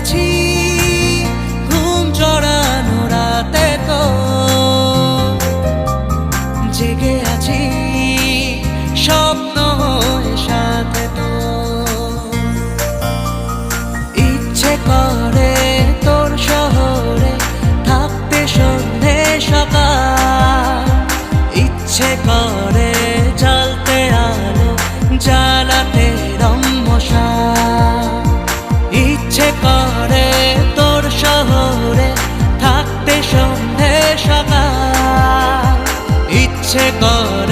আছি ঘুম জড়ানো রাতে তো, জেগে আছি স্বপ্ন হয়ে সাথে তো। ইচ্ছে করে তোর শহরে থাকতে সন্ধে সকাল, ইচ্ছে করে জ্বালতে আলো জ্বালাতে রম্মশা, ইচ্ছে করে তোর শহরে থাকতে সন্ধে সকাল, ইচ্ছে করে